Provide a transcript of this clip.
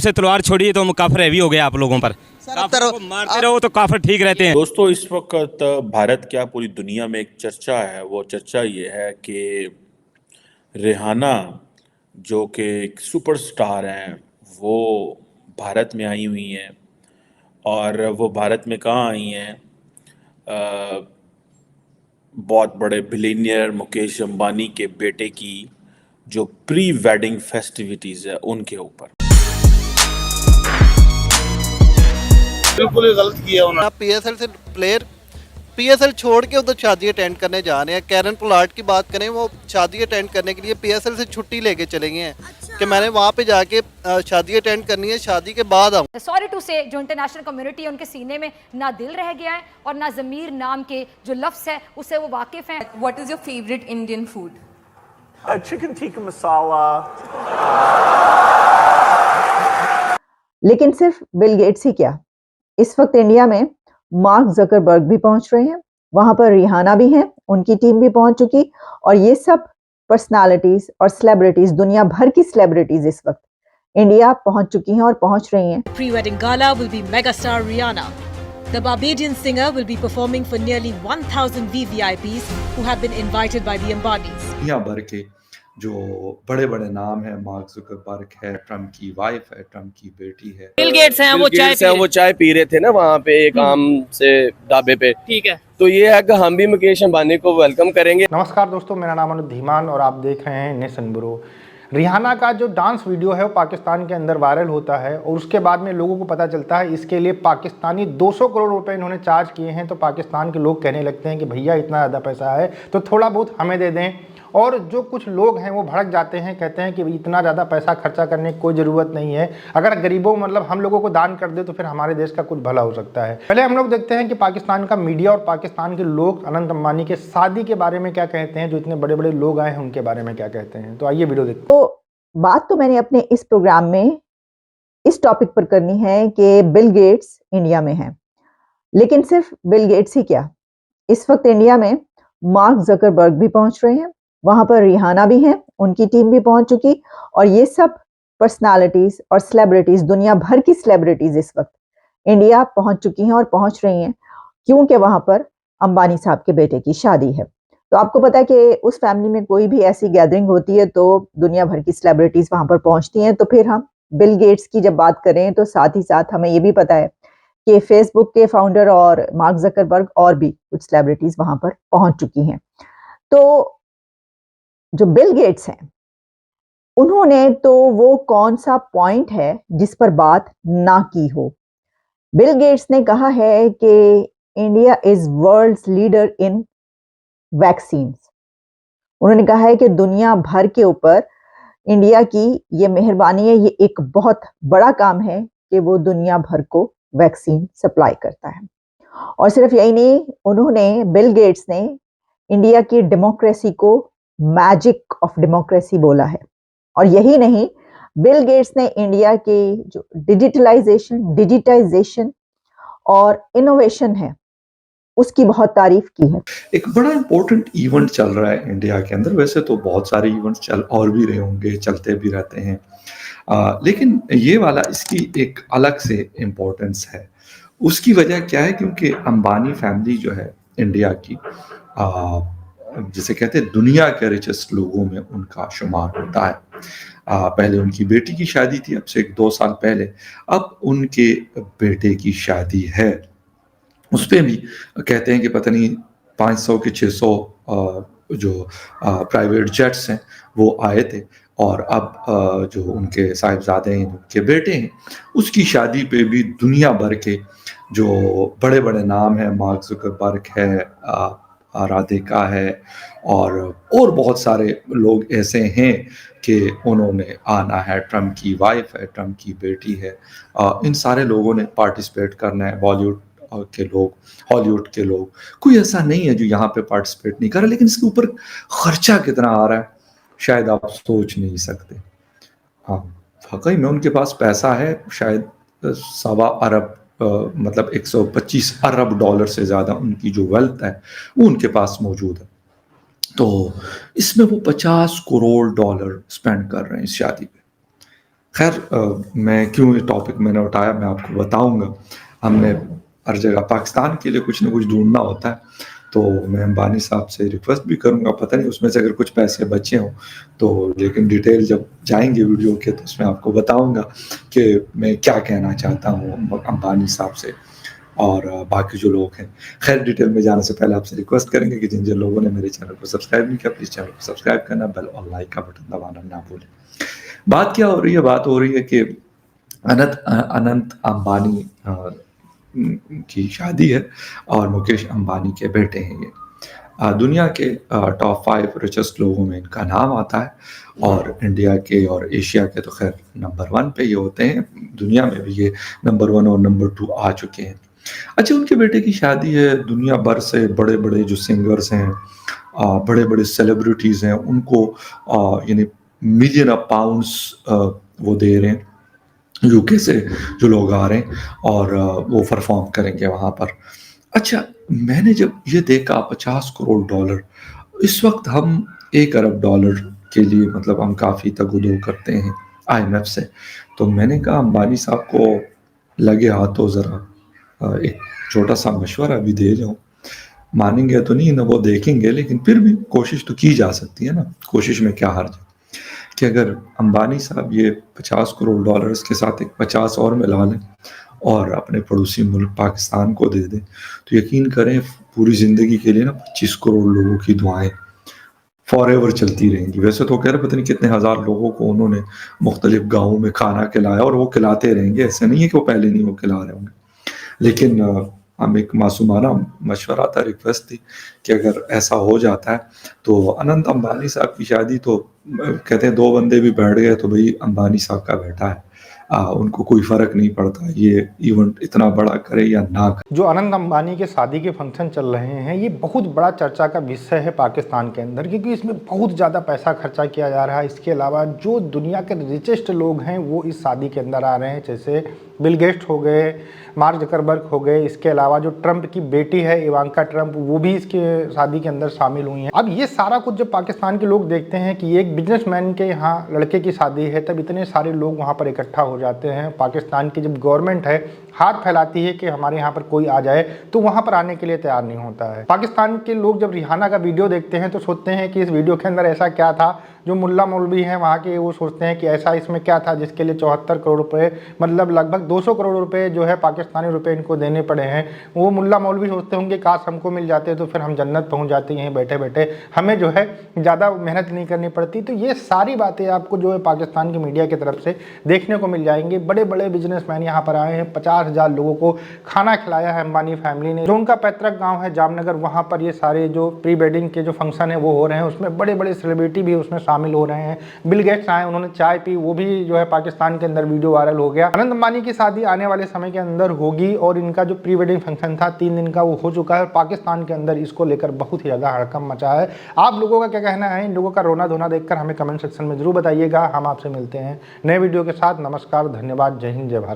से तलवार छोड़िए तो काफिर हैवी हो गया आप लोगों पर। काफिरों को मारते रहो तो काफिर ठीक रहते हैं। दोस्तों, इस वक्त भारत क्या पूरी दुनिया में एक चर्चा है। वो चर्चा ये है कि रिहाना जो कि एक सुपरस्टार हैं, वो भारत में आई हुई हैं। और वो भारत में कहाँ आई हैं? अ, बहुत बड़े बिलियनियर मुकेश अंबानी के बेटे की जो प्री वेडिंग फेस्टिविटीज़ है उनके ऊपर। बिल्कुल ही गलत किया उन्होंने। पीएसएल से प्लेयर पीएसएल छोड़ के उधर शादी अटेंड करने जा रहे हैं। कैरन पोलार्ड की बात करें, वो शादी अटेंड करने के लिए पीएसएल से छुट्टी लेके चले गए हैं। अच्छा। कि मैंने वहाँ पे जाके शादी अटेंड करनी है, शादी के बाद आऊँ। सॉरी टू से जो इंटरनेशनल कम्युनिटी है उनके सीने में ना दिल रह गया है और ना ज़मीर नाम के जो लफ्ज़ है उससे वो वाकिफ़ हैं। What is your favourite Indian food? Chicken tikka masala. लेकिन सिर्फ बिल गेट्स ही क्या, इस वक्त इंडिया में मार्क जकरबर्ग भी पहुंच रहे हैं, वहां पर रिहाना भी हैं, उनकी टीम भी पहुंच चुकी। और ये सब पर्सनालिटीज और सेलिब्रिटीज, दुनिया भर की सेलिब्रिटीज इस वक्त इंडिया पहुंच चुकी हैं और पहुंच रही हैं। Pre-wedding gala will be megastar Rihanna. The Barbadian singer will be performing for nearly 1,000 VVIPs who have been invited by the Ambanis. दुनिया भर के जो बड़े बड़े नाम है, मार्क जुकरबर्ग है, ट्रम्प की वाइफ है, ट्रम्प की बेटी है, बिल गेट्स हैं, वो चाय पी रहे थे ना वहाँ पे एक आम से ढाबे पे। ठीक है, तो ये है कि हम भी मुकेश अंबानी को वेलकम करेंगे। नमस्कार दोस्तों, मेरा नाम अनुज धीमान और आप देख रहे हैं नेशन ब्यूरो। रिहाना का जो डांस वीडियो है वो पाकिस्तान के अंदर वायरल होता है और उसके बाद में लोगों को पता चलता है इसके लिए पाकिस्तानी 200 करोड़ रुपए इन्होंने चार्ज किए हैं। तो पाकिस्तान के लोग कहने लगते हैं कि भैया इतना ज़्यादा पैसा है तो थोड़ा बहुत हमें दे दें। और जो कुछ लोग हैं वो भड़क जाते हैं, कहते हैं कि इतना ज़्यादा पैसा खर्चा करने की कोई ज़रूरत नहीं है, अगर गरीबों मतलब हम लोगों को दान कर दे तो फिर हमारे देश का कुछ भला हो सकता है। पहले हम लोग देखते हैं कि पाकिस्तान का मीडिया और पाकिस्तान के लोग अनंत अंबानी के शादी के बारे में क्या कहते हैं, जो इतने बड़े बड़े लोग आए हैं उनके बारे में क्या कहते हैं। तो आइए वीडियो देखते हैं। तो बात तो मैंने अपने इस प्रोग्राम में इस टॉपिक पर करनी है कि बिल गेट्स इंडिया में हैं, लेकिन सिर्फ बिल गेट्स ही क्या, इस वक्त इंडिया में मार्क जकरबर्ग भी पहुंच रहे हैं, वहां पर रिहाना भी हैं, उनकी टीम भी पहुंच चुकी। और ये सब पर्सनालिटीज और सेलिब्रिटीज, दुनिया भर की सेलिब्रिटीज इस वक्त इंडिया पहुंच चुकी हैं और पहुंच रही हैं, क्योंकि वहां पर अंबानी साहब के बेटे की शादी है। तो आपको पता है कि उस फैमिली में कोई भी ऐसी गैदरिंग होती है तो दुनिया भर की सेलिब्रिटीज वहां पर पहुंचती हैं। तो फिर हम बिल गेट्स की जब बात करें तो साथ ही साथ हमें ये भी पता है कि फेसबुक के फाउंडर और मार्क जकरबर्ग और भी कुछ सेलिब्रिटीज वहां पर पहुंच चुकी हैं। तो जो बिल गेट्स हैं, उन्होंने तो वो कौन सा पॉइंट है जिस पर बात ना की हो। बिल गेट्स ने कहा है कि India is world's leader in vaccines. उन्होंने कहा है कि दुनिया भर के ऊपर इंडिया की ये मेहरबानी है, ये एक बहुत बड़ा काम है कि वो दुनिया भर को वैक्सीन सप्लाई करता है। और सिर्फ यही नहीं, उन्होंने बिल गेट्स ने इंडिया की डेमोक्रेसी को मैजिक ऑफ डेमोक्रेसी बोला है। और यही नहीं, बिल गेट्स ने इंडिया की जो डिजिटाइजेशन और इनोवेशन है उसकी बहुत तारीफ की है। एक बड़ा इंपॉर्टेंट इवेंट चल रहा है इंडिया के अंदर। वैसे तो बहुत सारे इवेंट्स चल और भी रहे होंगे, चलते भी रहते हैं, लेकिन ये वाला इसकी एक अलग से इम्पोर्टेंस है। उसकी वजह क्या है? क्योंकि अंबानी फैमिली जो है इंडिया की, जिसे कहते हैं दुनिया के रिचेस्ट लोगों में उनका शुमार होता है। पहले उनकी बेटी की शादी थी, अब से 2 साल पहले, अब उनके बेटे की शादी है। उस पर भी कहते हैं कि पता नहीं 500 के 600 जो प्राइवेट जेट्स हैं वो आए थे। और अब जो उनके साहिबजादे हैं, उनके बेटे हैं, उसकी शादी पे भी दुनिया भर के जो बड़े बड़े नाम हैं, मार्क जुकरबर्ग है, राधिका है और बहुत सारे लोग ऐसे हैं कि उन्होंने आना है। ट्रम्प की वाइफ है, ट्रम्प की बेटी है, इन सारे लोगों ने पार्टिसिपेट करना है। बॉलीवुड के लोग, हॉलीवुड के लोग, कोई ऐसा नहीं है जो यहाँ पे पार्टिसिपेट नहीं कर रहा। लेकिन इसके ऊपर खर्चा कितना आ रहा है शायद आप सोच नहीं सकते। हाँ, वाकई में उनके पास पैसा है, शायद 1.25 अरब मतलब 125 अरब डॉलर से ज़्यादा उनकी जो वेल्थ है वो उनके पास मौजूद है। तो इसमें वो 50 करोड़ डॉलर स्पेंड कर रहे हैं इस शादी पे। खैर मैं क्यों ये टॉपिक मैंने उठाया मैं आपको बताऊंगा। हमने हर जगह पाकिस्तान के लिए कुछ ना कुछ ढूंढना होता है, तो मैं अंबानी साहब से रिक्वेस्ट भी करूंगा, पता नहीं उसमें से अगर कुछ पैसे बचे हों तो, लेकिन डिटेल जब जाएंगे वीडियो के तो उसमें आपको बताऊंगा कि मैं क्या कहना चाहता हूँ अंबानी साहब से और बाकी जो लोग हैं। खैर डिटेल में जाने से पहले आपसे रिक्वेस्ट करेंगे कि जिन जिन लोगों ने मेरे चैनल को सब्सक्राइब नहीं किया, प्लीज़ चैनल को सब्सक्राइब करना, बेल और लाइक का बटन दबाना ना भूलें। बात क्या हो रही है? बात हो रही है कि अनंत अंबानी की शादी है और मुकेश अंबानी के बेटे हैं ये। दुनिया के टॉप 5 रिचेस्ट लोगों में इनका नाम आता है और इंडिया के और एशिया के तो खैर नंबर 1 पे ये होते हैं, दुनिया में भी ये नंबर 1 और नंबर 2 आ चुके हैं। अच्छा, उनके बेटे की शादी है, दुनिया भर से बड़े बड़े जो सिंगर्स हैं, बड़े बड़े सेलिब्रिटीज़ हैं, उनको यानी मिलियन ऑफ पाउंड्स वो दे रहे हैं, यूके से जो लोग आ रहे हैं और वो परफॉर्म करेंगे वहाँ पर। अच्छा, मैंने जब ये देखा $50 करोड़, इस वक्त हम $1 अरब के लिए मतलब हम काफ़ी तगुदो करते हैं IMF से, तो मैंने कहा अंबानी साहब को लगे हाथों ज़रा एक छोटा सा मशवरा भी दे जाऊँ। मानेंगे तो नहीं ना, वो देखेंगे, लेकिन फिर भी कोशिश तो की जा सकती है ना, कोशिश में क्या हर्ज है कि अगर अंबानी साहब ये $50 करोड़ के साथ एक 50 और मिला लें और अपने पड़ोसी मुल्क पाकिस्तान को दे दें, तो यकीन करें पूरी ज़िंदगी के लिए ना 25 करोड़ लोगों की दुआएं फॉरएवर चलती रहेंगी। वैसे तो कह रहे पता नहीं कितने हज़ार लोगों को उन्होंने मुख्तलिफ गाँवों में खाना खिलाया और वो खिलाते रहेंगे, ऐसे नहीं है कि वो पहले नहीं वो खिला रहे होंगे। लेकिन हम एक मासूमाना मशवरा था, रिक्वेस्ट थी कि अगर ऐसा हो जाता है तो अनंत अंबानी साहब की शादी तो कहते हैं 2 बंदे भी बैठ गए तो भाई अंबानी साहब का बेटा है, उनको कोई फ़र्क नहीं पड़ता ये इवेंट इतना बड़ा करे या ना करे। जो अनंत अंबानी के शादी के फंक्शन चल रहे हैं, ये बहुत बड़ा चर्चा का विषय है पाकिस्तान के अंदर, क्योंकि इसमें बहुत ज़्यादा पैसा खर्चा किया जा रहा है। इसके अलावा जो दुनिया के रिचेस्ट लोग हैं वो इस शादी के अंदर आ रहे हैं, जैसे बिल गेट्स हो गए, मार्क जकरबर्ग हो गए। इसके अलावा जो ट्रंप की बेटी है इवांका ट्रंप, वो भी इसके शादी के अंदर शामिल हुई हैं। अब ये सारा कुछ जब पाकिस्तान के लोग देखते हैं कि एक बिजनेसमैन के यहाँ लड़के की शादी है, तब इतने सारे लोग वहाँ पर इकट्ठा हो जाते हैं। पाकिस्तान की जब गवर्नमेंट है हाथ फैलाती है कि हमारे यहाँ पर कोई आ जाए, तो वहाँ पर आने के लिए तैयार नहीं होता है। पाकिस्तान के लोग जब रिहाना का वीडियो देखते हैं तो सोचते हैं कि इस वीडियो के अंदर ऐसा क्या था। जो मुल्ला मौलवी हैं वहाँ के, वो सोचते हैं कि ऐसा इसमें क्या था जिसके लिए 74 करोड़ रुपए, मतलब लगभग 200 करोड़ रुपए जो है पाकिस्तानी रुपए इनको देने पड़े हैं। वो मुल्ला मौलवी सोचते होंगे काश हमको मिल जाते तो फिर हम जन्नत पहुँच जाते हैं बैठे बैठे, हमें जो है ज़्यादा मेहनत नहीं करनी पड़ती। तो ये सारी बातें आपको जो है पाकिस्तान की मीडिया की तरफ से देखने को मिल जाएंगी। बड़े बड़े बिजनेसमैन यहाँ पर आए हैं, 50,000 लोगों को खाना खिलाया है अंबानी फैमिली ने। जो उनका पैतृक गाँव है जामनगर, वहाँ पर ये सारे जो प्री वेडिंग के जो फंक्शन है वो हो रहे हैं, उसमें बड़े बड़े सेलिब्रिटी भी उसमें शामिल हो रहे हैं। बिल गेट्स आए, उन्होंने चाय पी, वो भी जो है पाकिस्तान के अंदर वीडियो वायरल हो गया। अनंत अंबानी की शादी आने वाले समय के अंदर होगी और इनका जो प्री वेडिंग फंक्शन था 3 दिन का वो हो चुका है और पाकिस्तान के अंदर इसको लेकर बहुत ही ज़्यादा हड़कंप मचा है। आप लोगों का क्या कहना है? इन लोगों का रोना धोना देखकर हमें कमेंट सेक्शन में जरूर बताइएगा। हम आपसे मिलते हैं नए वीडियो के साथ। नमस्कार, धन्यवाद, जय हिंद, जय भारत।